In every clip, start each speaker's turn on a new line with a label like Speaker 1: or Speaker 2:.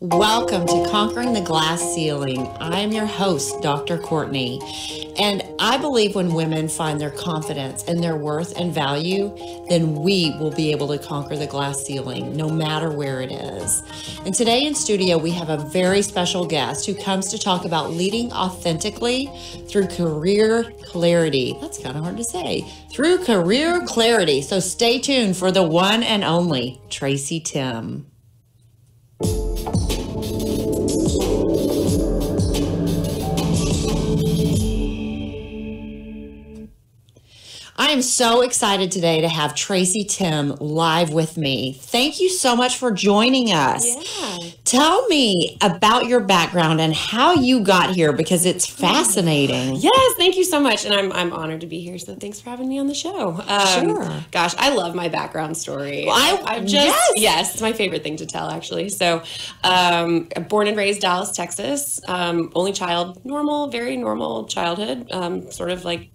Speaker 1: Welcome to Conquering the Glass Ceiling. I am your host, Dr. Courtney, and I believe when women find their confidence and their worth and value, then we will be able to conquer the glass ceiling, no matter where it is. And today in studio, we have a very special guest who comes to talk about leading authentically through career clarity. That's kind of hard to say. Through career clarity. So stay tuned for the one and only Tracy Timm. I am so excited today to have Tracy Timm live with me. Thank you so much for joining us.
Speaker 2: Yeah.
Speaker 1: Tell me about your background and how you got here, because it's fascinating.
Speaker 2: Yes, thank you so much. And I'm honored to be here. So thanks for having me on the show.
Speaker 1: Sure.
Speaker 2: Gosh, I love my background story.
Speaker 1: Well,
Speaker 2: yes, it's my favorite thing to tell, actually. So born and raised Dallas, Texas. Only child, very normal childhood, sort of like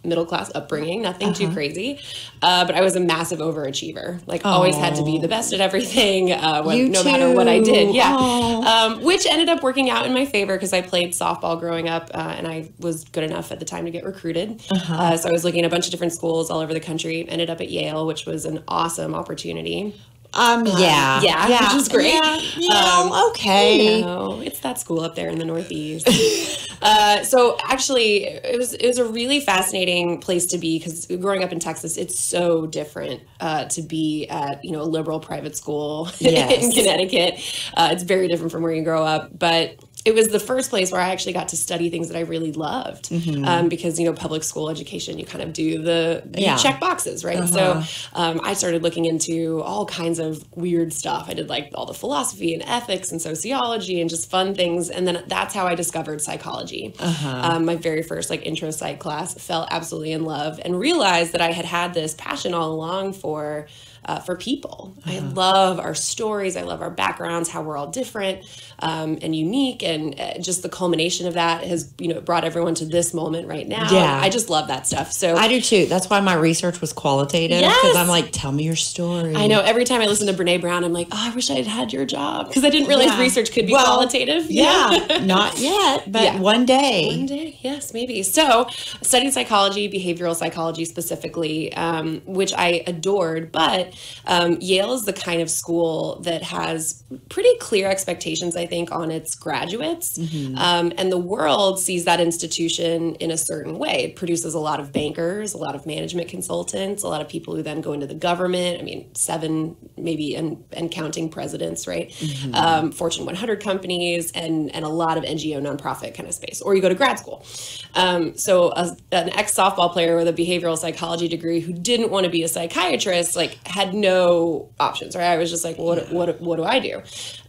Speaker 2: middle class upbringing, nothing too crazy. But I was a massive overachiever, always had to be the best at everything, no matter what I did. Yeah. Which ended up working out in my favor because I played softball growing up and I was good enough at the time to get recruited. So I was looking at a bunch of different schools all over the country, ended up at Yale, which was an awesome opportunity. Which is great.
Speaker 1: Okay.
Speaker 2: It's that school up there in the Northeast. So actually, it was a really fascinating place to be because growing up in Texas, it's so different to be at a liberal private school in Connecticut. It's very different from where you grow up, but it was the first place where I actually got to study things that I really loved because, public school education, you kind of do you check boxes, right? So I started looking into all kinds of weird stuff. I did all the philosophy and ethics and sociology and just fun things. And then that's how I discovered psychology. My very first intro psych class, fell absolutely in love and realized that I had this passion all along for people. I love our stories. I love our backgrounds, how we're all different and unique. And just the culmination of that has, brought everyone to this moment right now.
Speaker 1: Yeah.
Speaker 2: I just love that stuff. So
Speaker 1: I do too. That's why my research was qualitative. Because I'm like, tell me your story.
Speaker 2: I know. Every time I listen to Brene Brown, I'm like, I wish I had had your job. Because I didn't realize research could be qualitative.
Speaker 1: Not yet, but one day.
Speaker 2: One day, yes, maybe. So I studied psychology, behavioral psychology specifically, which I adored. But Yale is the kind of school that has pretty clear expectations, I think, on its graduates. And the world sees that institution in a certain way. It produces a lot of bankers, a lot of management consultants, a lot of people who then go into the government. I mean, 7 maybe and counting presidents, right? Fortune 100 companies and a lot of NGO nonprofit kind of space. Or you go to grad school. So an ex-softball player with a behavioral psychology degree who didn't want to be a psychiatrist, had no options, right? I was just like, what do I do?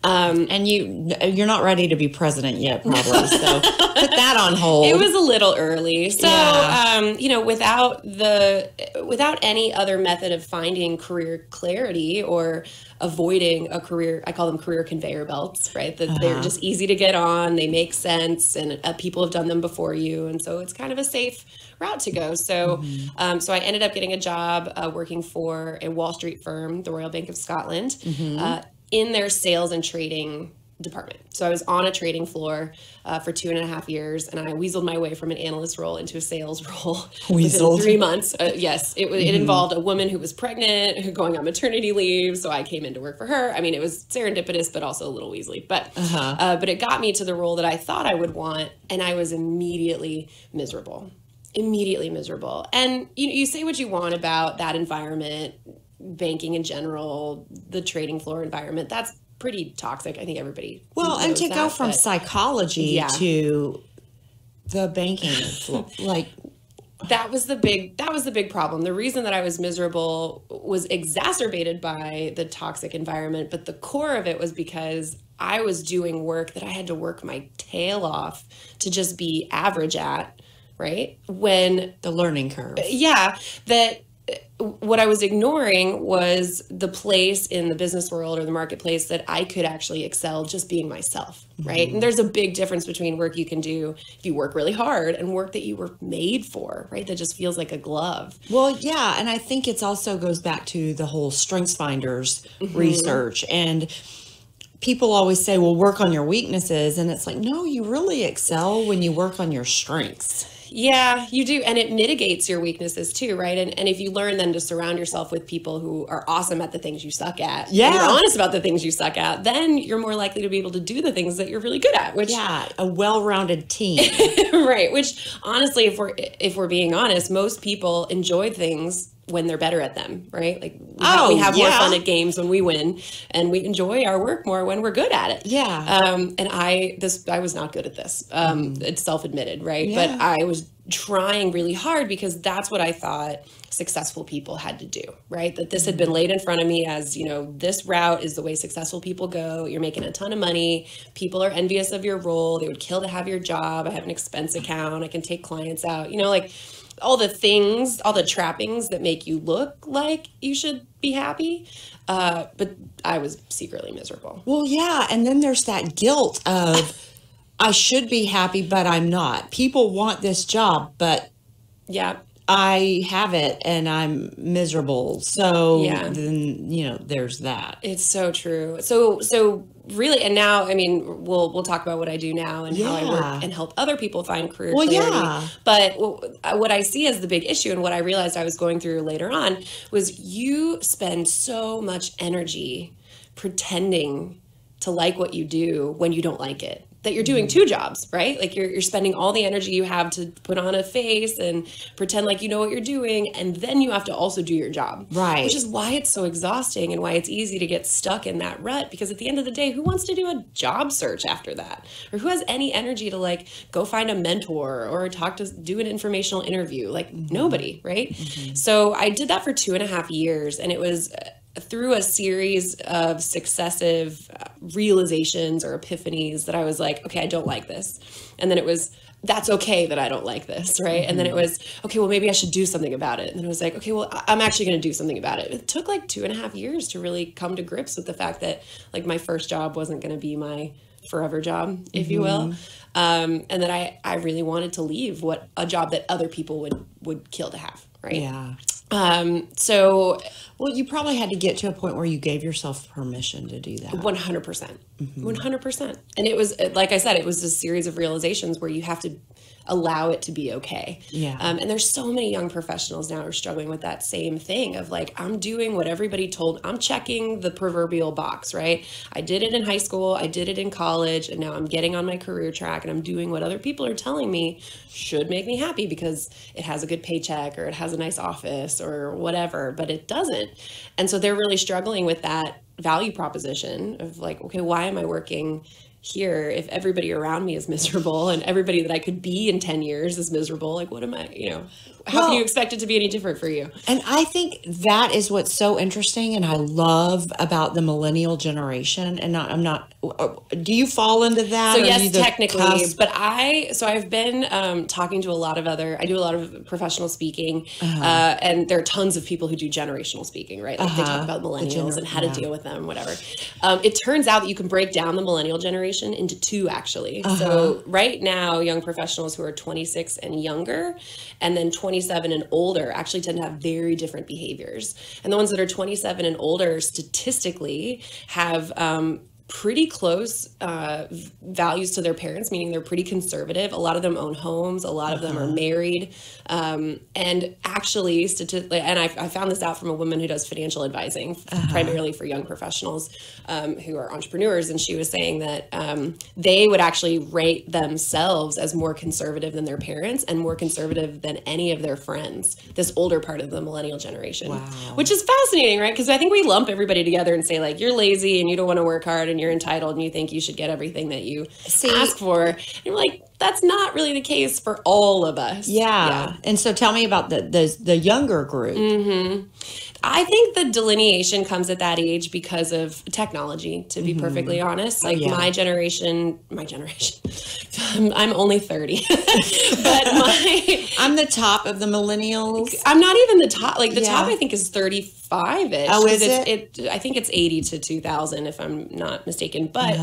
Speaker 1: And you're not ready to be president yet, probably. So put that on hold.
Speaker 2: It was a little early. So, without any other method of finding career clarity or avoiding a career, I call them career conveyor belts, right? That they're just easy to get on, they make sense, and people have done them before you. And so it's kind of a safe route to go. So, so I ended up getting a job working for a Wall Street firm, the Royal Bank of Scotland, in their sales and trading department. So I was on a trading floor for 2.5 years, and I weaseled my way from an analyst role into a sales role within 3 months. Yes, it involved a woman who was pregnant, who going on maternity leave. So I came in to work for her. I mean, it was serendipitous, but also a little weaselly. But it got me to the role that I thought I would want, and I was immediately miserable. And you say what you want about that environment, banking in general, the trading floor environment. That's pretty toxic. I think everybody
Speaker 1: Well, and
Speaker 2: knows
Speaker 1: to go
Speaker 2: that,
Speaker 1: from
Speaker 2: but-
Speaker 1: psychology to the banking, like,
Speaker 2: that was the big problem. The reason that I was miserable was exacerbated by the toxic environment, but the core of it was because I was doing work that I had to work my tail off to just be average at, right? When
Speaker 1: the learning curve.
Speaker 2: yeah, that what I was ignoring was the place in the business world or the marketplace that I could actually excel just being myself, right? And there's a big difference between work you can do if you work really hard and work that you were made for, right? That just feels like a glove.
Speaker 1: Well, yeah, and I think it's also goes back to the whole Strengths Finders research, and people always say, well, work on your weaknesses, and it's like, no, you really excel when you work on your strengths.
Speaker 2: Yeah, you do. And it mitigates your weaknesses too, right? And if you learn then to surround yourself with people who are awesome at the things you suck at, and you're honest about the things you suck at, then you're more likely to be able to do the things that you're really good at, which
Speaker 1: a well-rounded team.
Speaker 2: right, which honestly, if we're being honest, most people enjoy things when they're better at them, right? Like we have more fun at games when we win, and we enjoy our work more when we're good at it.
Speaker 1: Yeah.
Speaker 2: And I was not good at this. It's self-admitted, right? Yeah. But I was trying really hard because that's what I thought successful people had to do, right? That this had been laid in front of me as, this route is the way successful people go. You're making a ton of money. People are envious of your role. They would kill to have your job. I have an expense account. I can take clients out, like all the things, all the trappings that make you look like you should be happy. But I was secretly miserable.
Speaker 1: Well, yeah. And then there's that guilt of, I should be happy, but I'm not. People want this job, but
Speaker 2: yeah,
Speaker 1: I have it and I'm miserable. So then, there's that.
Speaker 2: It's so true. So really, and now, we'll talk about what I do now and how I work and help other people find career clarity.
Speaker 1: Yeah.
Speaker 2: But what I see as the big issue and what I realized I was going through later on was you spend so much energy pretending to like what you do when you don't like it. That you're doing two jobs, right? Like you're spending all the energy you have to put on a face and pretend like you know what you're doing, and then you have to also do your job.
Speaker 1: Right.
Speaker 2: Which is why it's so exhausting and why it's easy to get stuck in that rut, because at the end of the day, who wants to do a job search after that? Or who has any energy to go find a mentor or do an informational interview? Nobody, right? So I did that for 2.5 years, and it was through a series of successive realizations or epiphanies that I was like, okay, I don't like this. And then it was, that's okay that I don't like this, right? And then it was, okay, well, maybe I should do something about it. And then it was like, okay, well, I'm actually going to do something about it. It took 2.5 years to really come to grips with the fact that my first job wasn't going to be my forever job, if you will. And that I really wanted to leave a job that other people would kill to have, right?
Speaker 1: Yeah.
Speaker 2: Well,
Speaker 1: you probably had to get to a point where you gave yourself permission to do that.
Speaker 2: 100%. 100%. And it was, like I said, it was a series of realizations where you have to allow it to be okay.
Speaker 1: Yeah.
Speaker 2: And there's so many young professionals now who are struggling with that same thing of I'm doing what everybody told, I'm checking the proverbial box, right? I did it in high school, I did it in college, and now I'm getting on my career track and I'm doing what other people are telling me should make me happy because it has a good paycheck or it has a nice office or whatever, but it doesn't. And so they're really struggling with that value proposition of okay, why am I working here if everybody around me is miserable and everybody that I could be in 10 years is miserable? What am I, how can you expect it to be any different for you?
Speaker 1: And I think that is what's so interesting and I love about the millennial generation. And do you fall into that?
Speaker 2: So yes, technically, but I've been talking to I do a lot of professional speaking, and there are tons of people who do generational speaking, right? They talk about millennials and how to deal with them, whatever. It turns out that you can break down the millennial generation into two, actually. So right now, young professionals who are 26 and younger, and then 27 and older actually tend to have very different behaviors. And the ones that are 27 and older statistically have pretty close values to their parents, meaning they're pretty conservative. A lot of them own homes. A lot of them are married. And actually, and I found this out from a woman who does financial advising, primarily for young professionals who are entrepreneurs. And she was saying that they would actually rate themselves as more conservative than their parents and more conservative than any of their friends, this older part of the millennial generation. Wow. Which is fascinating, right? Because I think we lump everybody together and say, like, you're lazy and you don't want to work hard and you're entitled and you think you should get everything that you ask for. And you're like, that's not really the case for all of us.
Speaker 1: Yeah. And so tell me about the younger group.
Speaker 2: Mm-hmm. I think the delineation comes at that age because of technology, to be perfectly honest. Like my generation, I'm only 30, but
Speaker 1: I'm the top of the millennials.
Speaker 2: I'm not even the top. Like the top, I think, is 35-ish.
Speaker 1: Oh, is it?
Speaker 2: I think it's 80 to 2000, if I'm not mistaken. But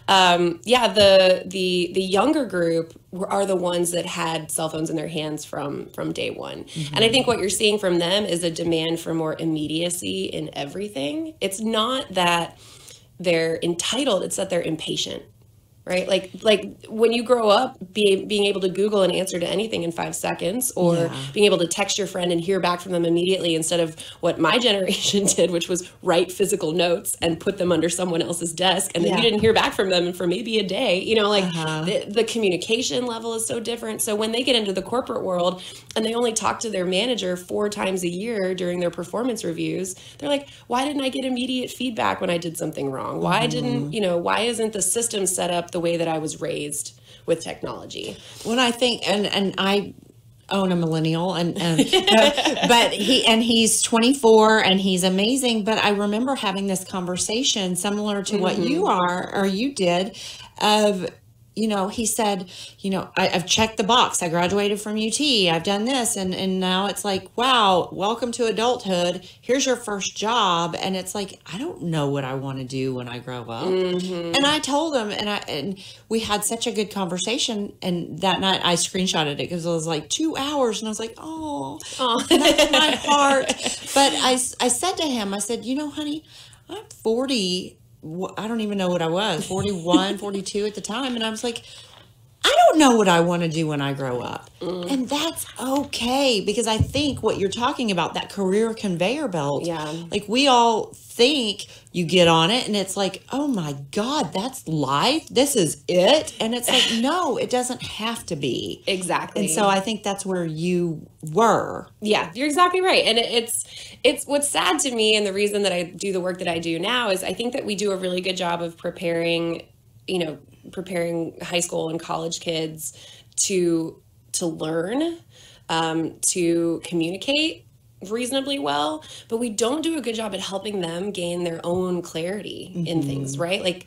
Speaker 2: the younger group are the ones that had cell phones in their hands from day one. And I think what you're seeing from them is a demand for more immediacy in everything. It's not that they're entitled, it's that they're impatient. Right? Like when you grow up, being able to Google an answer to anything in 5 seconds, or being able to text your friend and hear back from them immediately, instead of what my generation did, which was write physical notes and put them under someone else's desk. And then you didn't hear back from them for maybe a day. You know, like the communication level is so different. So when they get into the corporate world and they only talk to their manager 4 times a year during their performance reviews, they're like, why didn't I get immediate feedback when I did something wrong? Why isn't the system set up the way that I was raised with technology?
Speaker 1: When I think, and I own a millennial, but he's 24 and he's amazing. But I remember having this conversation similar to what you are, or you did, of, he said, I've checked the box. I graduated from UT. I've done this. And now it's like, wow, welcome to adulthood. Here's your first job. And it's like, I don't know what I want to do when I grow up. And I told him, and we had such a good conversation. And that night I screenshotted it because it was like 2 hours. And I was like, oh, that's my heart. But I said to him, I said, honey, I'm 40. I don't even know what I was, 41, 42 at the time. And I was like, I don't know what I want to do when I grow up. And that's okay, because I think what you're talking about, that career conveyor belt, like we all think you get on it and it's like, oh my God, that's life. This is it. And it's like, no, it doesn't have to be.
Speaker 2: Exactly.
Speaker 1: And so I think that's where you were.
Speaker 2: Yeah, you're exactly right. And it's what's sad to me, and the reason that I do the work that I do now, is I think that we do a really good job of preparing high school and college kids to learn, to communicate reasonably well, but we don't do a good job at helping them gain their own clarity in things, right? Like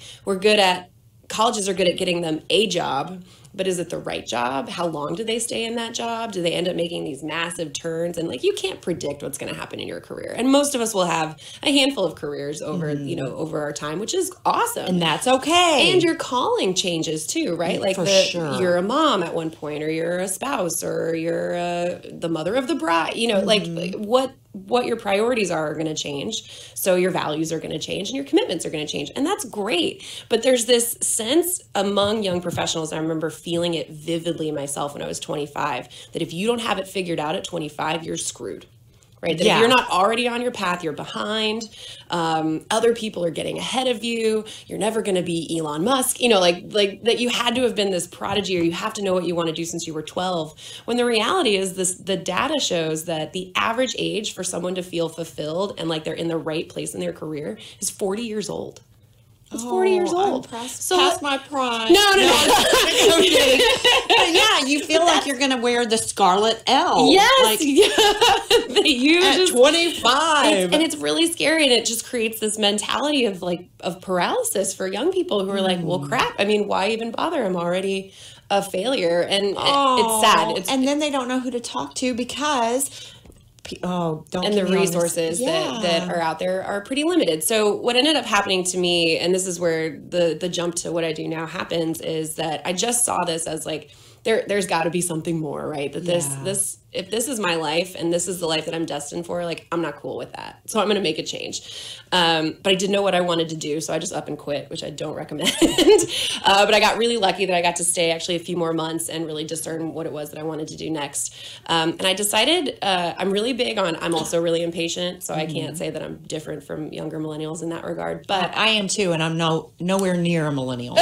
Speaker 2: colleges are good at getting them a job, but is it the right job? How long do they stay in that job? Do they end up making these massive turns? And you can't predict what's going to happen in your career. And most of us will have a handful of careers over, over our time, which is awesome.
Speaker 1: And that's okay.
Speaker 2: And your calling changes too, right? Like you're a mom at one point, or you're a spouse, or you're the mother of the bride, like what your priorities are going to change. So your values are going to change and your commitments are going to change. And that's great. But there's this sense among young professionals, I remember feeling it vividly myself when I was 25, that if you don't have it figured out at 25, you're screwed. Right? That if you're not already on your path, you're behind. Other people are getting ahead of you. You're never going to be Elon Musk. Like that you had to have been this prodigy, or you have to know what you want to do since you were 12. When the reality is the data shows that the average age for someone to feel fulfilled and like they're in the right place in their career is 40 years old. It's 40 years old.
Speaker 1: Past my prime.
Speaker 2: No.
Speaker 1: I'm kidding. But yeah, you feel like you're going to wear the scarlet L.
Speaker 2: Yes. At
Speaker 1: 25.
Speaker 2: And it's really scary. And it just creates this mentality of paralysis for young people who are like, well, crap. I mean, why even bother? I'm already a failure. And it's sad.
Speaker 1: And then they don't know who to talk to because...
Speaker 2: the resources that are out there are pretty limited. So what ended up happening to me, and this is where the jump to what I do now happens, is that I just saw this as like there's got to be something more, right? That this if this is my life and this is the life that I'm destined for, like, I'm not cool with that. So I'm going to make a change. But I didn't know what I wanted to do. So I just up and quit, which I don't recommend. But I got really lucky that I got to stay actually a few more months and really discern what it was that I wanted to do next. And I decided I'm really big on, I'm also really impatient. So I can't say that I'm different from younger millennials in that regard. But
Speaker 1: I am too, and I'm nowhere near a millennial.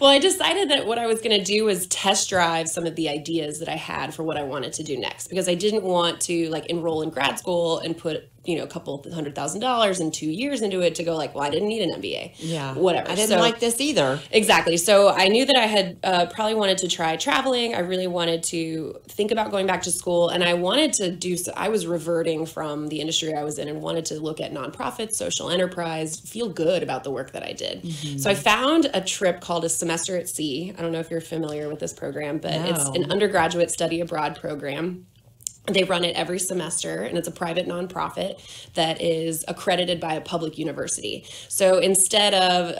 Speaker 2: Well, I decided that what I was going to do was test drive some of the ideas that I had for what I wanted to do next, because I didn't want to like enroll in grad school and put, you know, a couple $100,000 and 2 years into it to go like, well, I didn't need an MBA.
Speaker 1: Yeah.
Speaker 2: Whatever.
Speaker 1: I didn't like this either.
Speaker 2: Exactly. So I knew that I had probably wanted to try traveling. I really wanted to think about going back to school, and I wanted to do so. I was reverting from the industry I was in and wanted to look at nonprofits, social enterprise, feel good about the work that I did. So I found a trip called A Semester at Sea. I don't know if you're familiar with this program, but it's an undergraduate study abroad program. They run it every semester, and it's a private nonprofit that is accredited by a public university. So instead of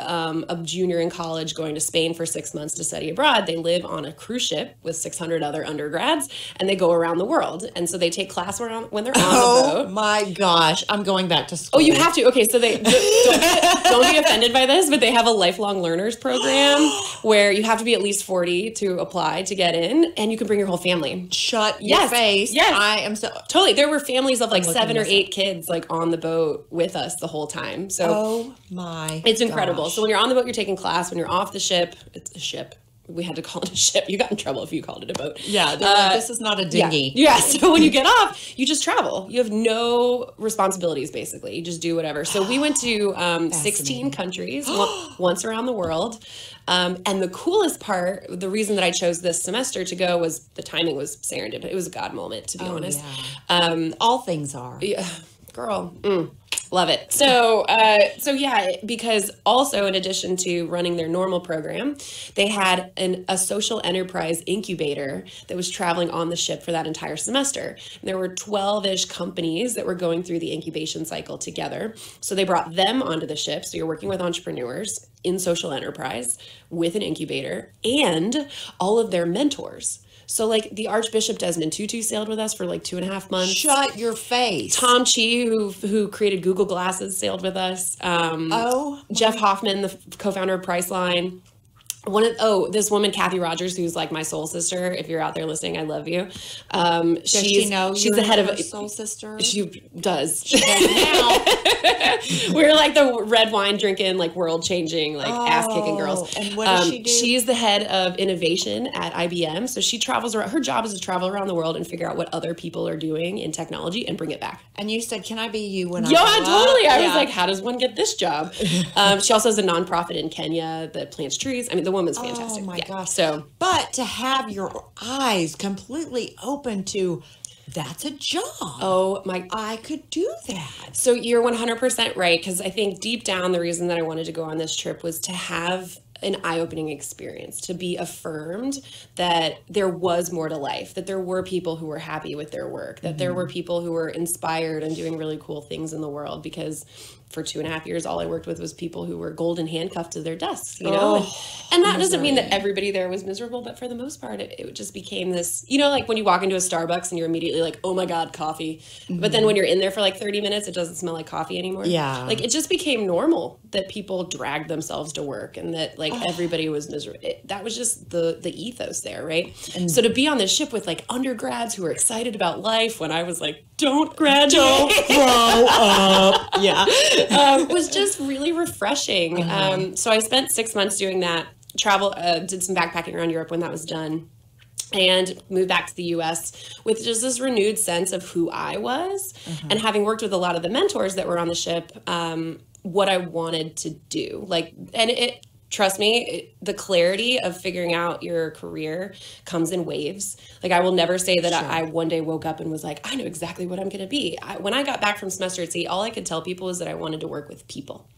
Speaker 2: a junior in college going to Spain for 6 months to study abroad, they live on a cruise ship with 600 other undergrads, and they go around the world. And so they take class when they're on the boat.
Speaker 1: Oh my gosh, I'm going back to school.
Speaker 2: Oh, you have to. Okay, so they don't be offended by this, but they have a lifelong learners program where you have to be at least 40 to apply to get in, and you can bring your whole family.
Speaker 1: Shut your face.
Speaker 2: Yes.
Speaker 1: I am so
Speaker 2: totally. There were families of like 7 or 8 kids like on the boat with us the whole time. So
Speaker 1: oh my,
Speaker 2: it's incredible.
Speaker 1: gosh.
Speaker 2: So when you're on the boat, you're taking class. When you're off the ship, it's a ship. We had to call it a ship. You got in trouble if you called it a boat.
Speaker 1: Yeah, like, this is not a dinghy.
Speaker 2: Yeah. So when you get off, you just travel. You have no responsibilities, basically. You just do whatever. So we went to 16 countries, once around the world. And the coolest part, the reason that I chose this semester to go was the timing was serendipitous. It was a God moment, to be honest.
Speaker 1: Yeah. All things are.
Speaker 2: Yeah, girl. Love it. So yeah, because also in addition to running their normal program, they had a social enterprise incubator that was traveling on the ship for that entire semester. And there were 12-ish companies that were going through the incubation cycle together. So they brought them onto the ship. So you're working with entrepreneurs in social enterprise with an incubator and all of their mentors. So like the Archbishop Desmond Tutu sailed with us for like 2.5 months.
Speaker 1: Shut your face.
Speaker 2: Tom Chi, who created Google Glasses, sailed with us. Jeff Hoffman, the co-founder of Priceline. This woman, Kathy Rogers, who's like my soul sister. If you're out there listening, I love you.
Speaker 1: Does she know
Speaker 2: she's the head of
Speaker 1: soul sister?
Speaker 2: She does.
Speaker 1: She does now.
Speaker 2: We're like the red wine drinking, like world changing, like ass kicking girls.
Speaker 1: And what does she do?
Speaker 2: She's the head of innovation at IBM. So she travels around. Her job is to travel around the world and figure out what other people are doing in technology and bring it back.
Speaker 1: And you said, "Can I be you when I?"
Speaker 2: Yeah, totally. I was like, "How does one get this job?" She also has a nonprofit in Kenya that plants trees. I mean, the woman's fantastic.
Speaker 1: Oh my gosh.
Speaker 2: So,
Speaker 1: but to have your eyes completely open to, that's a job.
Speaker 2: oh my,
Speaker 1: I could do that.
Speaker 2: so you're 100% right, because I think deep down the reason that I wanted to go on this trip was to have an eye-opening experience, to be affirmed that there was more to life, that there were people who were happy with their work, that there were people who were inspired and doing really cool things in the world. Because for 2.5 years, all I worked with was people who were golden handcuffed to their desks, you know? And that doesn't mean that everybody there was miserable, but for the most part, it just became this, you know, like when you walk into a Starbucks and you're immediately like, oh my God, coffee. But then when you're in there for like 30 minutes, it doesn't smell like coffee anymore.
Speaker 1: Yeah.
Speaker 2: Like it just became normal that people dragged themselves to work and that like everybody was miserable. That was just the ethos there, right? And so to be on this ship with like undergrads who were excited about life when I was like, don't graduate.
Speaker 1: Grow up. Yeah.
Speaker 2: Was just really refreshing. So I spent 6 months doing that, did some backpacking around Europe when that was done, and moved back to the US with just this renewed sense of who I was. And having worked with a lot of the mentors that were on the ship, what I wanted to do. Trust me, the clarity of figuring out your career comes in waves. Like I will never say that I one day woke up and was like, I know exactly what I'm going to be. When I got back from semester at sea, all I could tell people was that I wanted to work with people.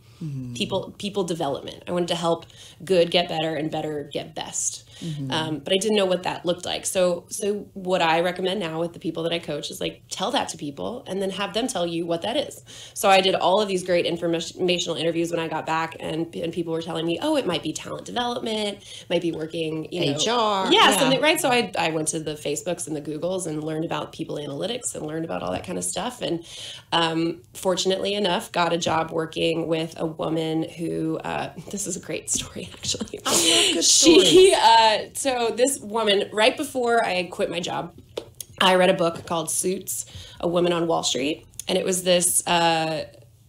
Speaker 2: people development. I wanted to help good get better and better get best. But I didn't know what that looked like. So what I recommend now with the people that I coach is like, tell that to people and then have them tell you what that is. So I did all of these great informational interviews when I got back, and people were telling me, oh, it might be talent development, might be working,
Speaker 1: HR.
Speaker 2: Yeah, something, right? So I went to the Facebooks and the Googles and learned about people analytics and learned about all that kind of stuff. And fortunately enough, got a job working with a woman who, this is a great story, actually.
Speaker 1: I love good stories.
Speaker 2: So this woman, right before I quit my job, I read a book called Suits, A Woman on Wall Street. And it was this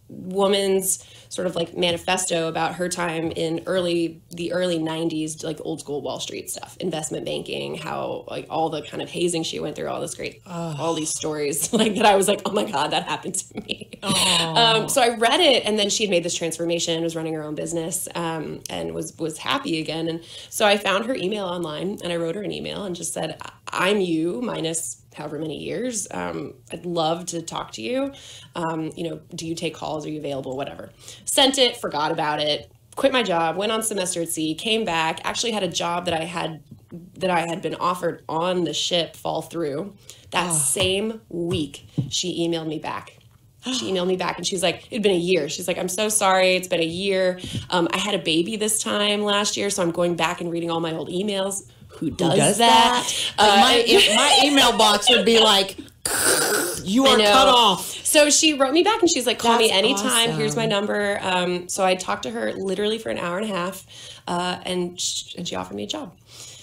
Speaker 2: woman's sort of like manifesto about her time in the early 90s, like old school Wall Street stuff, investment banking, how like all the kind of hazing she went through, all this great, all these stories like that. I was like, oh my God, that happened to me. So I read it, and then she had made this transformation, was running her own business, and was happy again. And so I found her email online, and I wrote her an email and just said, I'm you minus however many years. I'd love to talk to you. Do you take calls? Are you available? Whatever. Sent it, forgot about it, quit my job, went on semester at sea, came back, actually had a job that I had been offered on the ship fall through. That same week, she emailed me back. She emailed me back and she's like, it'd been a year. She's like, I'm so sorry. It's been a year. I had a baby this time last year, so I'm going back and reading all my old emails. Who does that?
Speaker 1: My email box would be like, you are cut off.
Speaker 2: So she wrote me back and she's like, call me anytime.
Speaker 1: Awesome.
Speaker 2: Here's my number. So I talked to her literally for an hour and a half, and she offered me a job.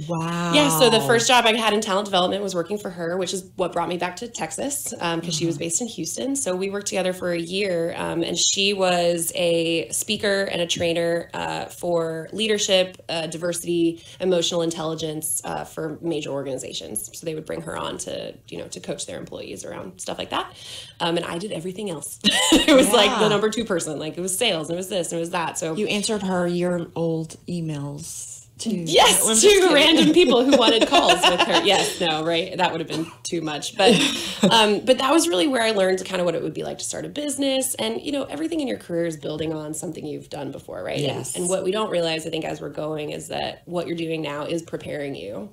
Speaker 1: Wow.
Speaker 2: Yeah, so the first job I had in talent development was working for her, which is what brought me back to Texas, because she was based in Houston. So we worked together for a year, and she was a speaker and a trainer for leadership, diversity, emotional intelligence for major organizations. So they would bring her on to coach their employees around stuff like that. And I did everything else. It was like the number 2 person. Like it was sales, and it was this, and it was that. So
Speaker 1: you answered her year-old emails.
Speaker 2: Yes, to random people who wanted calls with her. Yes, no, right. That would have been too much. But that was really where I learned kind of what it would be like to start a business. And, everything in your career is building on something you've done before, right?
Speaker 1: Yes.
Speaker 2: And what we don't realize, I think, as we're going is that what you're doing now is preparing you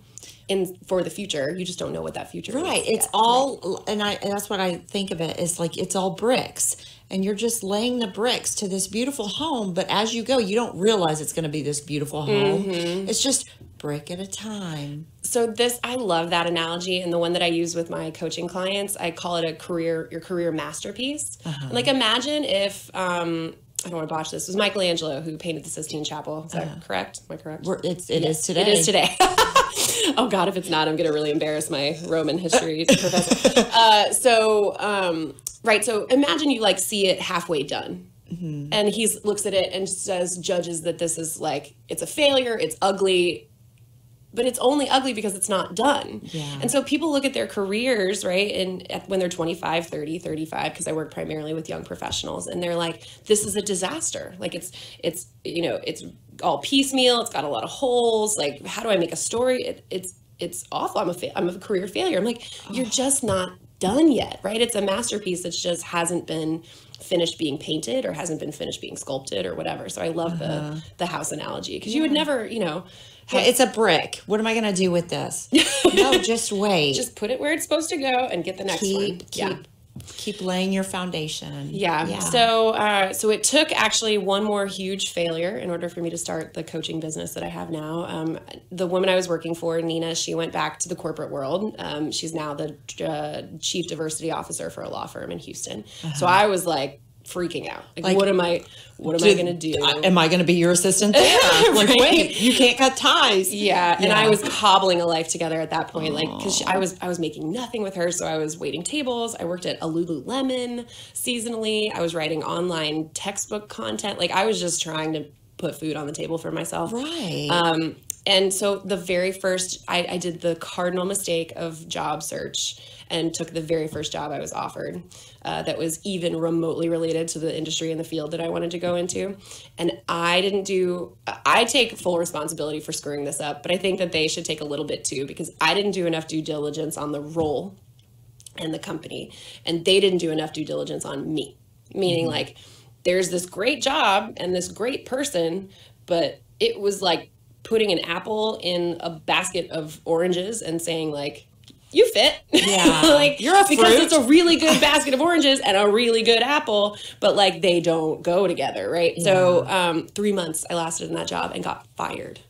Speaker 2: for the future. You just don't know what that future is.
Speaker 1: Right. It's all, and that's what I think of it, is like, it's all bricks. And you're just laying the bricks to this beautiful home. But as you go, you don't realize it's going to be this beautiful home. Mm-hmm. It's just brick at a time.
Speaker 2: So I love that analogy. And the one that I use with my coaching clients, I call it your career masterpiece. Uh-huh. Like imagine if, I don't want to botch this. It was Michelangelo who painted the Sistine Chapel. Is that correct? Am I correct?
Speaker 1: It is today.
Speaker 2: It is today. Oh God, if it's not, I'm going to really embarrass my Roman history professor. Right. So imagine you see it halfway done. Mm-hmm. And he looks at it and judges that this is it's a failure. It's ugly, but it's only ugly because it's not done. Yeah. And so people look at their careers, right? And when they're 25, 30, 35, because I work primarily with young professionals, and they're like, this is a disaster. It's all piecemeal. It's got a lot of holes. How do I make a story? It's awful. I'm a career failure. I'm like, you're just not done yet, right? It's a masterpiece that just hasn't been finished being painted or hasn't been finished being sculpted or whatever. So I love the house analogy, because you would never,
Speaker 1: it's a brick. What am I going to do with this? No, just wait.
Speaker 2: Just put it where it's supposed to go and get the next one.
Speaker 1: Keep laying your foundation.
Speaker 2: Yeah. So it took actually one more huge failure in order for me to start the coaching business that I have now. The woman I was working for, Nina, she went back to the corporate world. She's now the chief diversity officer for a law firm in Houston. Uh-huh. So I was freaking out. What am I going to do?
Speaker 1: Am I going to be your assistant there?
Speaker 2: Right?
Speaker 1: Wait, you can't cut ties.
Speaker 2: Yeah. And I was cobbling a life together at that point, because I was making nothing with her. So I was waiting tables. I worked at a Lululemon seasonally. I was writing online textbook content. I was just trying to put food on the table for myself.
Speaker 1: Right.
Speaker 2: And so the very first, I did the cardinal mistake of job search and took the very first job I was offered that was even remotely related to the industry and the field that I wanted to go into. And I take full responsibility for screwing this up, but I think that they should take a little bit too, because I didn't do enough due diligence on the role and the company, and they didn't do enough due diligence on me. Meaning there's this great job and this great person, but it was like putting an apple in a basket of oranges and saying like, you fit.
Speaker 1: Yeah.
Speaker 2: Like,
Speaker 1: you're a fruit.
Speaker 2: because it's a really good basket of oranges and a really good apple, but like they don't go together, right? Yeah. So 3 months I lasted in that job and got fired.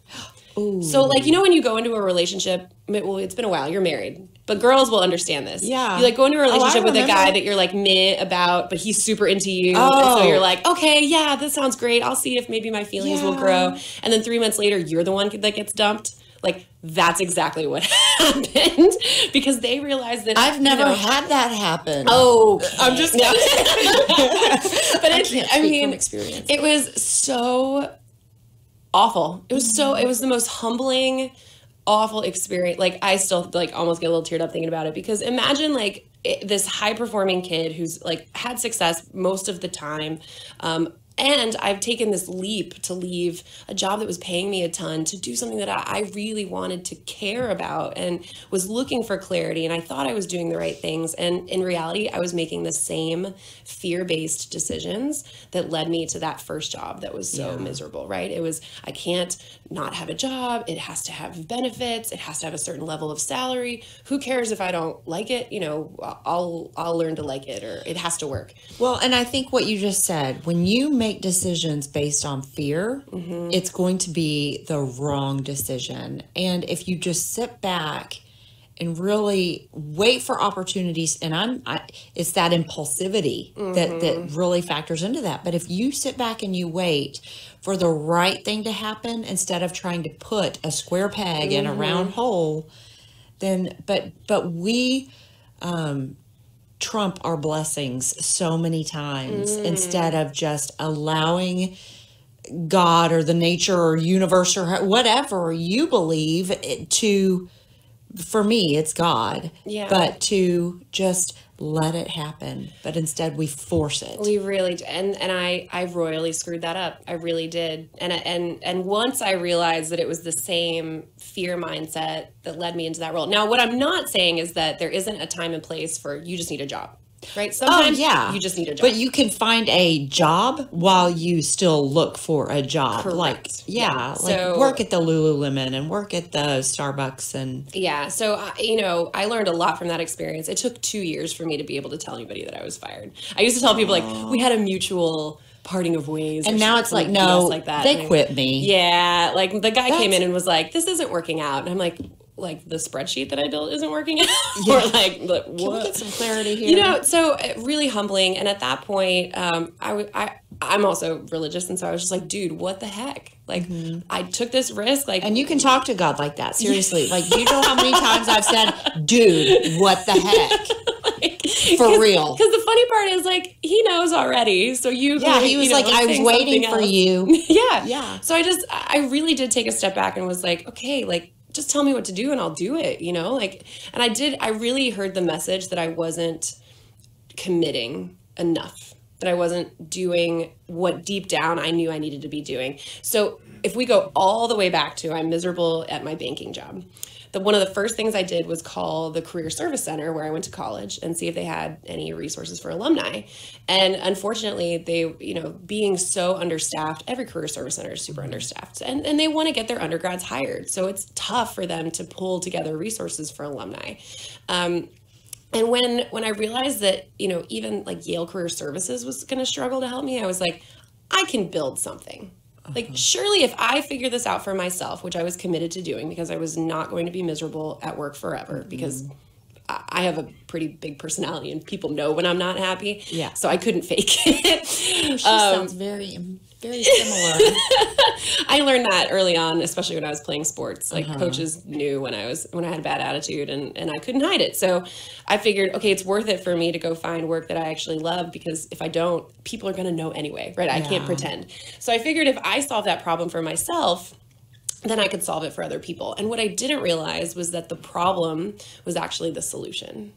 Speaker 2: Ooh. So like, you know, when you go into a relationship, well, it's been a while, you're married, but girls will understand this.
Speaker 1: Yeah.
Speaker 2: You like go into a relationship with a guy that you're like meh about, but he's super into you. Oh. And so you're like, okay, yeah, this sounds great. I'll see if maybe my feelings will grow. And then 3 months later, you're the one that gets dumped. Like, that's exactly what happened because they realized that
Speaker 1: I've never had that happen.
Speaker 2: Oh,
Speaker 1: I'm just
Speaker 2: no. But I mean,
Speaker 1: from experience.
Speaker 2: It was so awful. It was it was the most humbling, awful experience. Like, I still like almost get a little teared up thinking about it because imagine like this high performing kid who's like had success most of the time. And I've taken this leap to leave a job that was paying me a ton to do something that I really wanted to care about and was looking for clarity. And I thought I was doing the right things. And in reality, I was making the same fear-based decisions that led me to that first job that was so miserable, right? It was, I can't not have a job. It has to have benefits. It has to have a certain level of salary. Who cares if I don't like it? You know, I'll learn to like it, or it has to work.
Speaker 1: Well, and I think what you just said, when you make decisions based on fear, it's going to be the wrong decision. And if you just sit back and really wait for opportunities, and it's that impulsivity that really factors into that. But if you sit back and you wait for the right thing to happen instead of trying to put a square peg in a round hole, then but we trump our blessings so many times instead of just allowing God or the nature or universe or whatever you believe to, for me, it's God, but to just let it happen. But instead we force it.
Speaker 2: We really, and I royally screwed that up. I really did. And once I realized that it was the same fear mindset that led me into that role. Now, what I'm not saying is that there isn't a time and place for you just need a job. Right? Sometimes you just need a job.
Speaker 1: But you can find a job while you still look for a job.
Speaker 2: Correct.
Speaker 1: Like, like work at the Lululemon and work at the Starbucks. And
Speaker 2: so, you know, I learned a lot from that experience. It took 2 years for me to be able to tell anybody that I was fired. I used to tell people, like, we had a mutual parting of ways.
Speaker 1: And now it's like, no, like that. They quit me.
Speaker 2: Yeah. Like, the guy came in and was like, this isn't working out. And I'm like the spreadsheet that I built isn't working out. Or like, what?
Speaker 1: Can we get some clarity here?
Speaker 2: You know, so really humbling. And at that point, I'm also religious. And so I was just like, dude, what the heck? Like, I took this risk. Like,
Speaker 1: and you can talk to God like that. Seriously. Like, you know how many times I've said, dude, what the heck? For real.
Speaker 2: Because the funny part is, like, he knows already. So he was
Speaker 1: like, I was waiting for you.
Speaker 2: Yeah. So I really did take a step back and was like, okay, like, just tell me what to do and I'll do it, you know? Like, and I really heard the message that I wasn't committing enough, that I wasn't doing what deep down I knew I needed to be doing. So if we go all the way back to, I'm miserable at my banking job. One of the first things I did was call the Career Service Center where I went to college and see if they had any resources for alumni. And unfortunately, they, you know, being so understaffed, every career service center is super understaffed, and they want to get their undergrads hired. So it's tough for them to pull together resources for alumni. And when I realized that, you know, even like Yale Career Services was going to struggle to help me, I was like, I can build something. Like, surely if I figure this out for myself, which I was committed to doing because I was not going to be miserable at work forever, because I have a pretty big personality and people know when I'm not happy. Yeah. So I couldn't fake it.
Speaker 1: She sounds very similar.
Speaker 2: I learned that early on, especially when I was playing sports. Like, coaches knew when I had a bad attitude, and I couldn't hide it. So I figured, okay, it's worth it for me to go find work that I actually love, because if I don't, people are going to know anyway, right? I can't pretend. So I figured if I solve that problem for myself, then I could solve it for other people. And what I didn't realize was that the problem was actually the solution.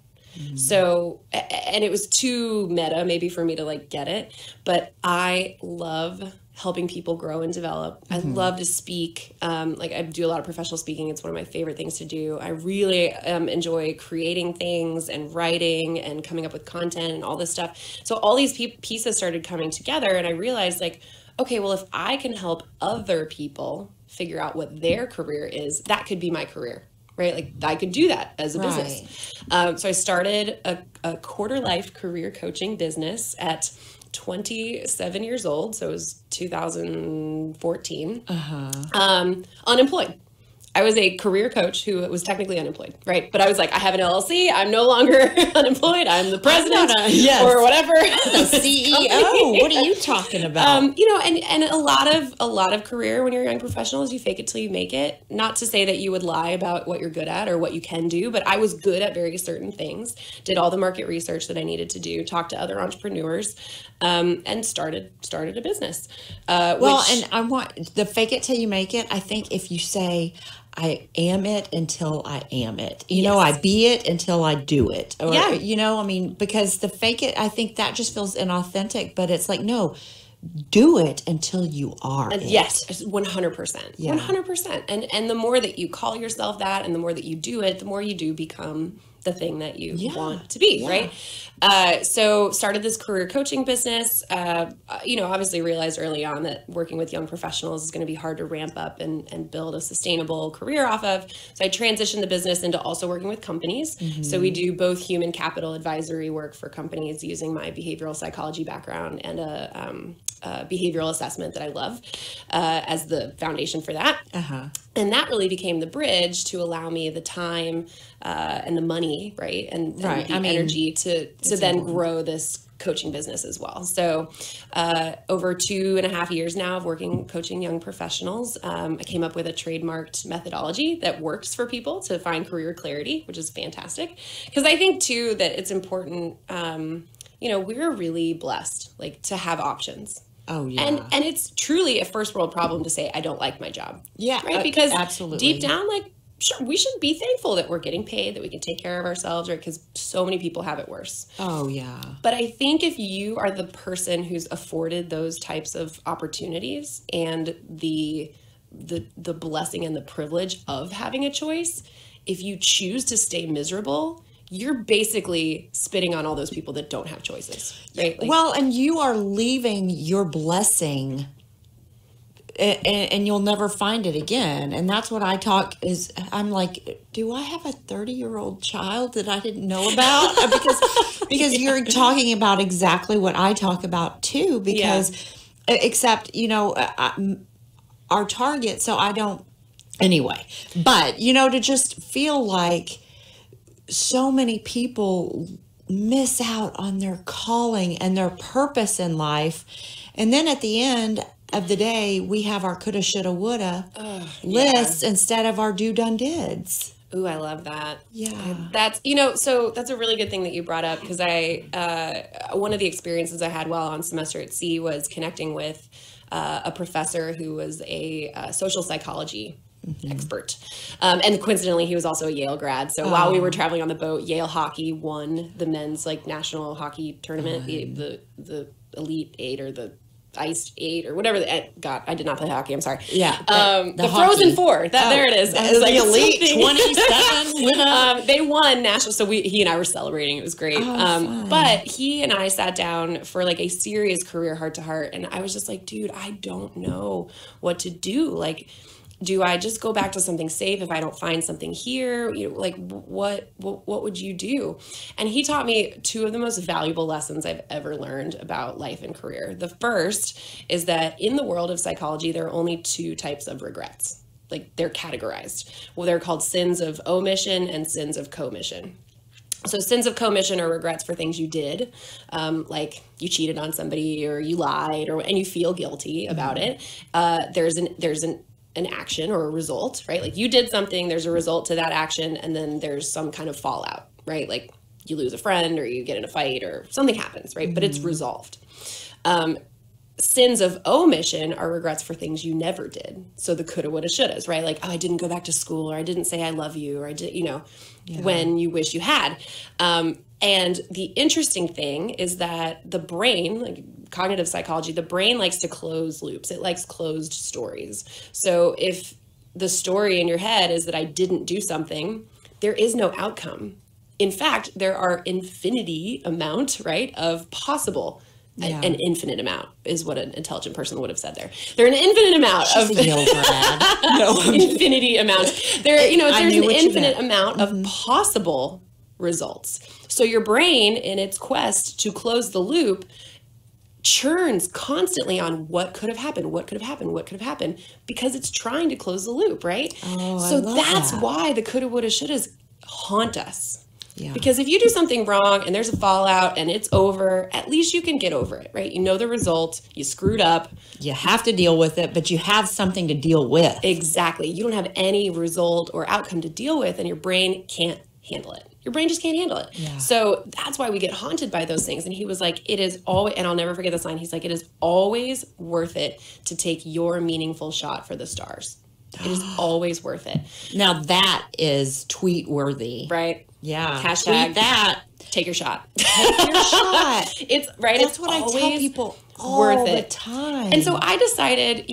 Speaker 2: So, and it was too meta maybe for me to like get it, but I love helping people grow and develop. I love to speak. Like I do a lot of professional speaking. It's one of my favorite things to do. I really enjoy creating things and writing and coming up with content and all this stuff. So all these pieces started coming together, and I realized like, okay, well, if I can help other people figure out what their career is, that could be my career, right? Like I could do that as a business. So I started a quarter life career coaching business at 27 years old. So it was 2014, unemployed. I was a career coach who was technically unemployed, right? But I was like, I have an LLC. I'm no longer unemployed. I'm the president or whatever.
Speaker 1: The CEO. What are you talking about?
Speaker 2: You know, and a lot of career when you're a young professional is you fake it till you make it. Not to say that you would lie about what you're good at or what you can do, but I was good at very certain things. Did all the market research that I needed to do. Talked to other entrepreneurs, and started a business.
Speaker 1: And I want the fake it till you make it. I think if you say, I am it until I am it. You know, I be it until I do it. Or, you know, I mean, because the fake it, I think that just feels inauthentic, but it's like, no, do it until you are it.
Speaker 2: Yes, 100%. Yeah. 100%. And the more that you call yourself that and the more that you do it, the more you do become the thing that you want to be, right? So started this career coaching business, you know, obviously realized early on that working with young professionals is going to be hard to ramp up and build a sustainable career off of. So I transitioned the business into also working with companies. So we do both human capital advisory work for companies using my behavioral psychology background and a behavioral assessment that I love as the foundation for that. And that really became the bridge to allow me the time and the money, right? And the energy to then grow this coaching business as well. So over 2.5 years now of coaching young professionals, I came up with a trademarked methodology that works for people to find career clarity, which is fantastic. Because I think too that it's important, you know, we're really blessed like to have options.
Speaker 1: Oh, yeah.
Speaker 2: And it's truly a first world problem to say, I don't like my job.
Speaker 1: Yeah.
Speaker 2: Right? Because
Speaker 1: absolutely.
Speaker 2: Deep down, like, sure, we should be thankful that we're getting paid, that we can take care of ourselves, right? Because so many people have it worse.
Speaker 1: Oh, yeah.
Speaker 2: But I think if you are the person who's afforded those types of opportunities and the blessing and the privilege of having a choice, if you choose to stay miserable, you're basically spitting on all those people that don't have choices, right? Like,
Speaker 1: well, and you are leaving your blessing and you'll never find it again. And that's what I'm like, do I have a 30-year-old child that I didn't know about? because you're talking about exactly what I talk about too, because except, you know, our target, so I don't, anyway, but, you know, to just feel like so many people miss out on their calling and their purpose in life. And then at the end of the day, we have our coulda, shoulda, woulda lists instead of our do, done, dids.
Speaker 2: Ooh, I love that.
Speaker 1: Yeah.
Speaker 2: That's, you know, so that's a really good thing that you brought up because one of the experiences I had while on semester at sea was connecting with a professor who was a social psychology expert. And coincidentally, he was also a Yale grad. So while we were traveling on the boat, Yale hockey won the men's like national hockey tournament, the Elite Eight or the Iced Eight or whatever. God, I did not play hockey. I'm sorry.
Speaker 1: Yeah.
Speaker 2: The Frozen Four. There it is.
Speaker 1: It's like the Elite 27 winner.
Speaker 2: They won national. So he and I were celebrating. It was great. But he and I sat down for like a serious career heart to heart. And I was just like, dude, I don't know what to do. Like, do I just go back to something safe if I don't find something here? You know, like what would you do? And he taught me two of the most valuable lessons I've ever learned about life and career. The first is that in the world of psychology, there are only two types of regrets. Like they're categorized. Well, they're called sins of omission and sins of commission. So sins of commission are regrets for things you did, like you cheated on somebody or you lied and you feel guilty about it. There's an action or a result, right? Like you did something, there's a result to that action, and then there's some kind of fallout, right? Like you lose a friend or you get in a fight or something happens, right? But it's resolved. Sins of omission are regrets for things you never did. So the coulda, woulda, shouldas, right? Like, oh, I didn't go back to school, or I didn't say I love you, or I did, you know, when you wish you had. And the interesting thing is that the brain, like cognitive psychology, the brain likes to close loops. It likes closed stories. So if the story in your head is that I didn't do something, there is no outcome. In fact, there are infinity amount, right, of possible. Yeah. An infinite amount is what an intelligent person would have said there. There are an infinite amount of infinity amounts. There's an infinite amount of possible results. So your brain, in its quest to close the loop, churns constantly on what could have happened, what could have happened, what could have happened, because it's trying to close the loop, right?
Speaker 1: Oh,
Speaker 2: so that's why the coulda, woulda, shouldas haunt us.
Speaker 1: Yeah.
Speaker 2: Because if you do something wrong and there's a fallout and it's over, at least you can get over it, right? You know the result. You screwed up.
Speaker 1: You have to deal with it, but you have something to deal with.
Speaker 2: Exactly. You don't have any result or outcome to deal with, and your brain can't handle it. Your brain just can't handle it.
Speaker 1: Yeah.
Speaker 2: So that's why we get haunted by those things. And he was like, it is always, and I'll never forget this line. He's like, it is always worth it to take your meaningful shot for the stars. It is always worth it.
Speaker 1: Now that is tweet worthy.
Speaker 2: Right.
Speaker 1: Yeah.
Speaker 2: Hashtag
Speaker 1: tweet that.
Speaker 2: Take your shot.
Speaker 1: Take your shot.
Speaker 2: It's right.
Speaker 1: That's
Speaker 2: it's
Speaker 1: what I tell people all the time.
Speaker 2: And so I decided,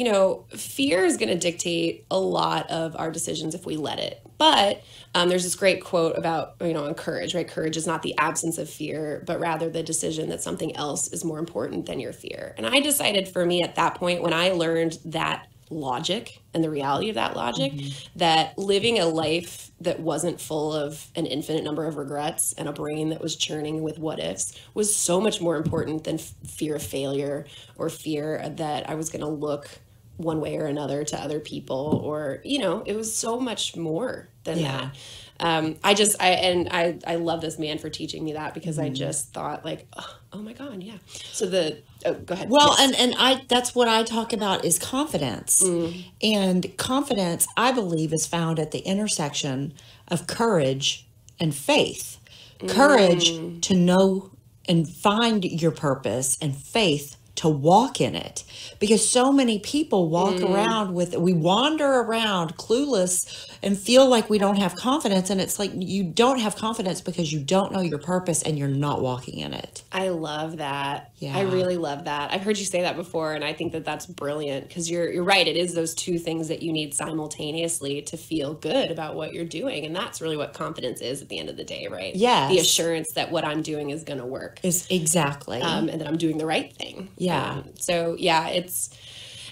Speaker 2: fear is going to dictate a lot of our decisions if we let it. But there's this great quote about, on courage, right? Courage is not the absence of fear, but rather the decision that something else is more important than your fear. And I decided for me at that point, when I learned that logic and the reality of that logic, that living a life that wasn't full of an infinite number of regrets and a brain that was churning with what ifs was so much more important than fear of failure or fear that I was going to look one way or another to other people, or it was so much more than that. I love this man for teaching me that, because I just thought like, oh my God, yeah. So go ahead.
Speaker 1: Well, yes. That's what I talk about is confidence. And confidence, I believe, is found at the intersection of courage and faith. Courage to know and find your purpose, and faith to walk in it, because so many people walk around we wander around clueless and feel like we don't have confidence. And it's like, you don't have confidence because you don't know your purpose and you're not walking in it.
Speaker 2: I love that.
Speaker 1: Yeah.
Speaker 2: I really love that. I've heard you say that before, and I think that that's brilliant, because you're right. It is those two things that you need simultaneously to feel good about what you're doing. And that's really what confidence is at the end of the day, right?
Speaker 1: Yes.
Speaker 2: The assurance that what I'm doing is going to work.
Speaker 1: Is exactly.
Speaker 2: And that I'm doing the right thing.
Speaker 1: Yeah.
Speaker 2: It's,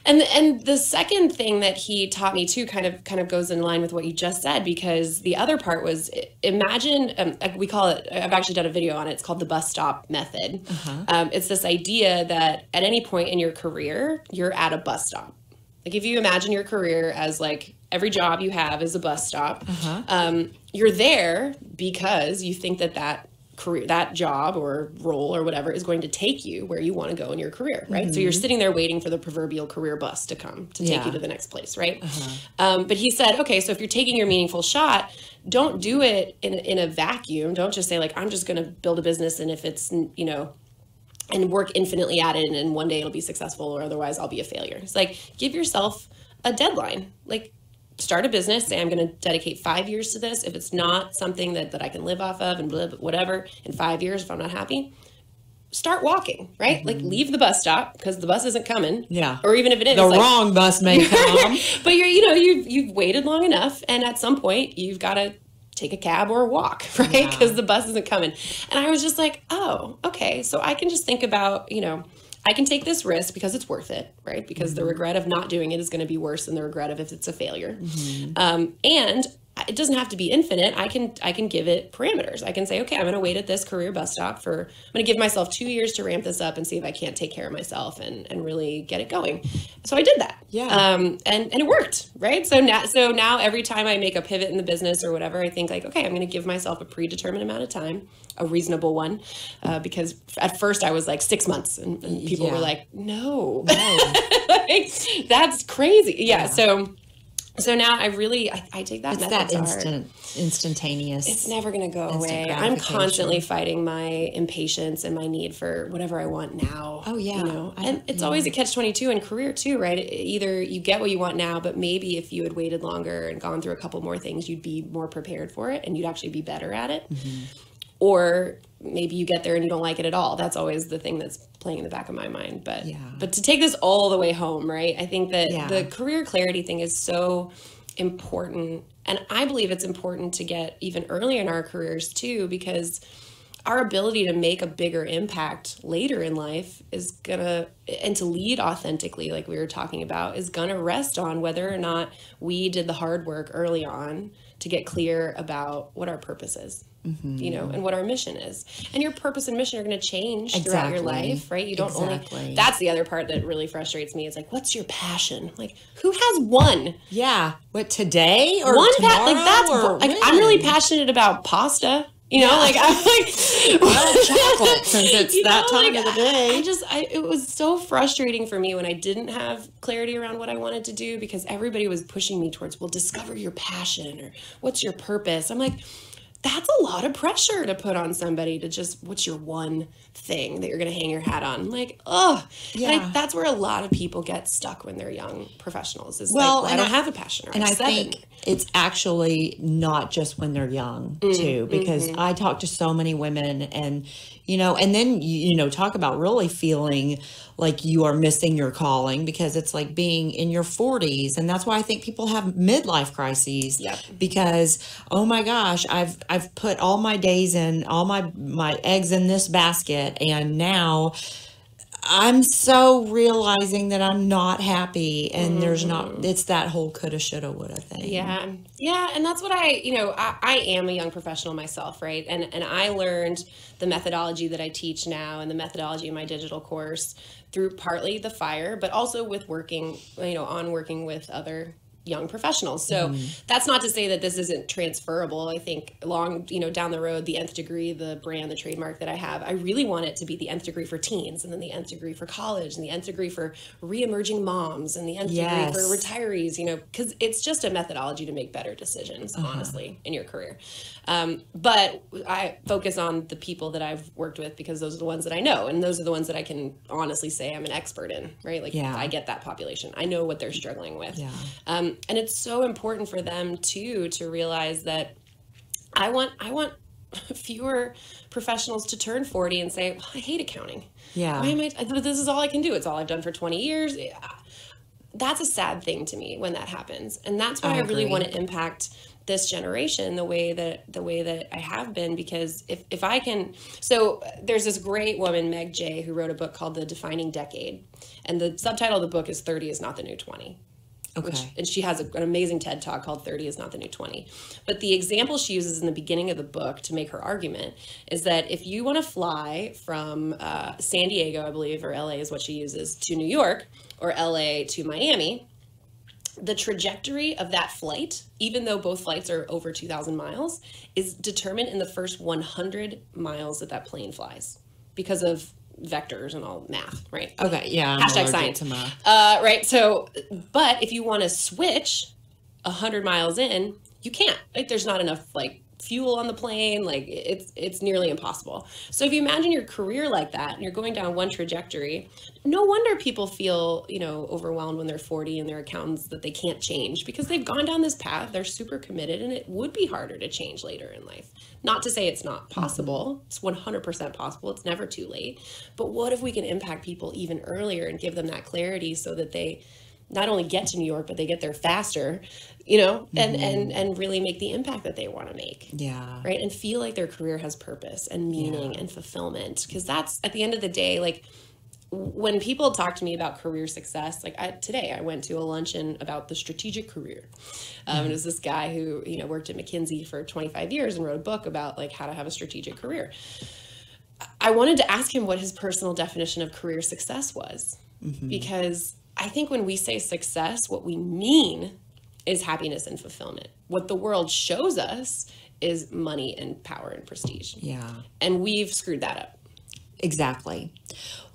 Speaker 2: and the second thing that he taught me too kind of goes in line with what you just said, because the other part was, imagine, we call it, I've actually done a video on it. It's called the bus stop method. It's this idea that at any point in your career, you're at a bus stop. Like if you imagine your career as like every job you have is a bus stop, you're there because you think that career, that job or role or whatever is going to take you where you want to go in your career, right? So you're sitting there waiting for the proverbial career bus to come to take you to the next place, right? But he said, okay, so if you're taking your meaningful shot, don't do it in a vacuum. Don't just say like, I'm just going to build a business, and if it's, and work infinitely at it, and one day it'll be successful, or otherwise I'll be a failure. It's like, give yourself a deadline. Like, start a business, say I'm going to dedicate 5 years to this. If it's not something that I can live off of and whatever, in 5 years, if I'm not happy, start walking, right? Like leave the bus stop because the bus isn't coming.
Speaker 1: Yeah.
Speaker 2: Or even if it is.
Speaker 1: The wrong bus may come.
Speaker 2: But you've waited long enough, and at some point you've got to take a cab or walk, right? Because the bus isn't coming. And I was just like, oh, okay. So I can just think about, I can take this risk because it's worth it, right? Because the regret of not doing it is going to be worse than the regret of if it's a failure. And it doesn't have to be infinite. I can give it parameters. I can say, okay, I'm going to wait at this career bus stop I'm going to give myself 2 years to ramp this up and see if I can't take care of myself and really get it going. So I did that.
Speaker 1: Yeah.
Speaker 2: And it worked, right? So now every time I make a pivot in the business or whatever, I think like, okay, I'm going to give myself a predetermined amount of time, a reasonable one, because at first I was like 6 months, and people were like, no. Like, that's crazy. Yeah. So now I take that.
Speaker 1: It's that instantaneous.
Speaker 2: It's never going to go away. I'm constantly fighting my impatience and my need for whatever I want now.
Speaker 1: Oh yeah.
Speaker 2: And it's always a catch-22 in career too, right? Either you get what you want now, but maybe if you had waited longer and gone through a couple more things, you'd be more prepared for it and you'd actually be better at it. or maybe you get there and you don't like it at all. That's always the thing that's playing in the back of my mind. But to take this all the way home, right? I think that the career clarity thing is so important. And I believe it's important to get even earlier in our careers too, because our ability to make a bigger impact later in life is gonna, and to lead authentically, like we were talking about, is gonna rest on whether or not we did the hard work early on to get clear about what our purpose is, you know, and what our mission is. And your purpose and mission are going to change throughout your life, right? You don't only, that's the other part that really frustrates me. It's like, what's your passion? Like, who has one?
Speaker 1: Yeah. What, today or
Speaker 2: one
Speaker 1: tomorrow?
Speaker 2: Like, that's, like, I'm really passionate about pasta. You know, like, I'm like,
Speaker 1: chocolate, since it's that time of the day.
Speaker 2: It was so frustrating for me when I didn't have clarity around what I wanted to do, because everybody was pushing me towards, well, discover your passion, or what's your purpose? I'm like, that's a lot of pressure to put on somebody to just, what's your one thing that you're going to hang your hat on? I'm like, oh, yeah. That's where a lot of people get stuck when they're young professionals. Is I don't have a passion.
Speaker 1: And I think it's actually not just when they're young too, because I talk to so many women, and, you know, and then, you know, talk about really feeling like you are missing your calling, because it's like being in your 40s. And that's why I think people have midlife crises, because, oh my gosh, I've put all my days in, all my eggs in this basket, and now I'm so realizing that I'm not happy, and there's not, it's that whole coulda, shoulda, woulda thing.
Speaker 2: Yeah. Yeah. And that's what I am a young professional myself, right? And I learned the methodology that I teach now, and the methodology in my digital course, through partly the FIRE, but also with working with other young professionals. So that's not to say that this isn't transferable. I think down the road, the Nth Degree, the brand, the trademark that I have, I really want it to be the Nth Degree for teens, and then the Nth Degree for college, and the Nth Degree for re-emerging moms, and the Nth Degree for retirees, you know, because it's just a methodology to make better decisions, honestly, in your career. But I focus on the people that I've worked with, because those are the ones that I know, and those are the ones that I can honestly say I'm an expert in, right? Like, I get that population. I know what they're struggling with. And it's so important for them too to realize that I want fewer professionals to turn 40 and say, well, I hate accounting. Yeah. Why am I? This is all I can do. It's all I've done for 20 years. That's a sad thing to me when that happens. And that's why I really want to impact this generation the way that I have been, because if I can, so there's this great woman, Meg Jay, who wrote a book called The Defining Decade. And the subtitle of the book is 30 is Not the New 20. And she has an amazing TED Talk called 30 is Not the New 20. But the example she uses in the beginning of the book to make her argument is that if you want to fly from San Diego, I believe, or LA is what she uses, to New York, or LA to Miami, the trajectory of that flight, even though both flights are over 2,000 miles, is determined in the first 100 miles that plane flies, because of vectors and all math, right?
Speaker 1: Okay, yeah.
Speaker 2: Hashtag science. Right, so, but if you want to switch 100 miles in, you can't. Like, there's not enough, like, fuel on the plane. Like, it's nearly impossible. So if you imagine your career like that, and you're going down one trajectory, no wonder people feel, you know, overwhelmed when they're 40 and they're accountants that they can't change, because they've gone down this path, they're super committed, and it would be harder to change later in life. Not to say it's not possible. It's 100% possible. It's never too late. But what if we can impact people even earlier and give them that clarity, so that they not only get to New York, but they get there faster, you know, and really make the impact that they want to make. Yeah. Right. And feel like their career has purpose and meaning and fulfillment. Because that's, at the end of the day, like, when people talk to me about career success, like today I went to a luncheon about the strategic career. It was this guy who, you know, worked at McKinsey for 25 years and wrote a book about, like, how to have a strategic career. I wanted to ask him what his personal definition of career success was, because I think when we say success, what we mean is happiness and fulfillment. What the world shows us is money and power and prestige. Yeah. And we've screwed that up.
Speaker 1: Exactly.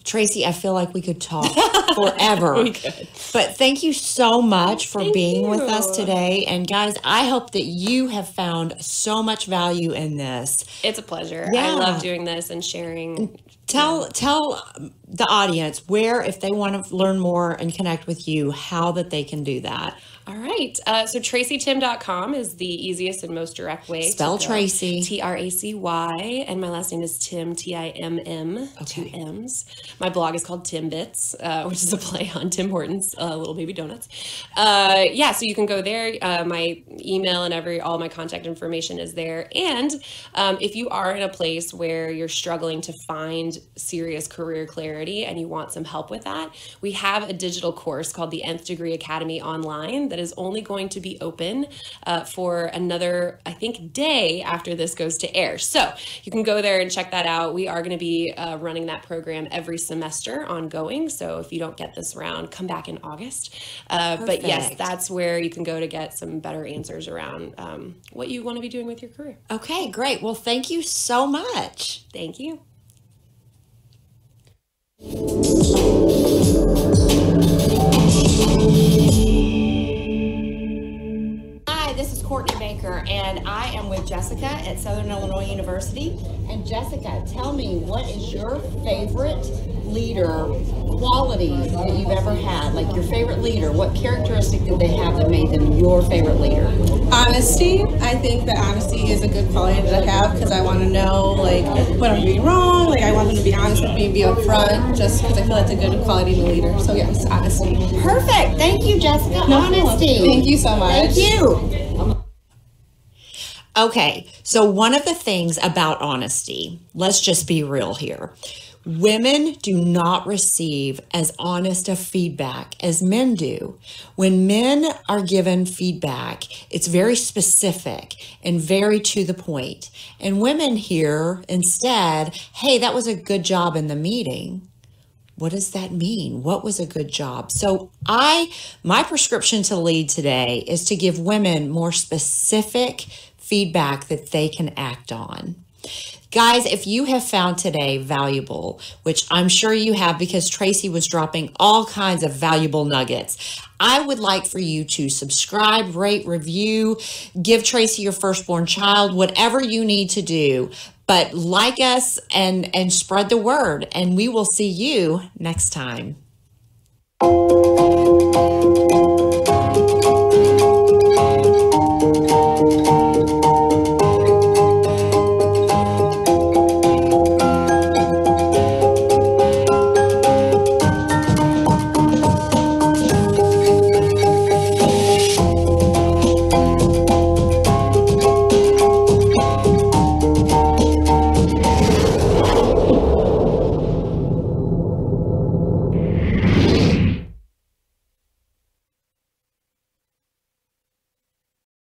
Speaker 1: Tracy, I feel like we could talk forever. We could. But thank you so much for being with us today. And guys, I hope that you have found so much value in this.
Speaker 2: It's a pleasure. Yeah. I love doing this and sharing.
Speaker 1: Tell the audience where, if they want to learn more and connect with you, how that they can do that.
Speaker 2: All right. So TracyTim.com is the easiest and most direct way.
Speaker 1: Spell Tracy.
Speaker 2: Tracy. And my last name is Tim, Timm, two M's. My blog is called Timbits, which is a play on Tim Hortons, Little Baby Donuts. So you can go there. My email and all my contact information is there. And if you are in a place where you're struggling to find serious career clarity and you want some help with that, we have a digital course called the Nth Degree Academy online that is only going to be open for another, I think, day after this goes to air. So you can go there and check that out. We are going to be running that program every semester ongoing. So if you don't get this round, come back in August. But yes, that's where you can go to get some better answers around what you want to be doing with your career.
Speaker 1: Okay, great. Well, thank you so much.
Speaker 2: Thank you.
Speaker 1: Hi, this is Courtney Baker, and I am with Jessica at Southern Illinois University. And Jessica, tell me, what is your favorite leader quality that you've ever had? Like your favorite leader, what characteristic did they have that made them your favorite leader?
Speaker 3: Honesty. I think that honesty is a good quality that I have because I want to know like what I'm doing wrong. Like I want them to be honest with me and be upfront just because I feel that's a good quality in a leader. So yes, honesty.
Speaker 1: Perfect. Thank you, Jessica.
Speaker 3: No,
Speaker 1: Honesty.
Speaker 3: Thank you so much.
Speaker 1: Thank you. Okay, so one of the things about honesty, let's just be real here. Women do not receive as honest a feedback as men do. When men are given feedback, it's very specific and very to the point. And women hear instead, hey, that was a good job in the meeting. What does that mean? What was a good job? So my prescription to lead today is to give women more specific feedback that they can act on. Guys, if you have found today valuable, which I'm sure you have because Tracy was dropping all kinds of valuable nuggets, I would like for you to subscribe, rate, review, give Tracy your firstborn child, whatever you need to do. But like us and spread the word, and we will see you next time.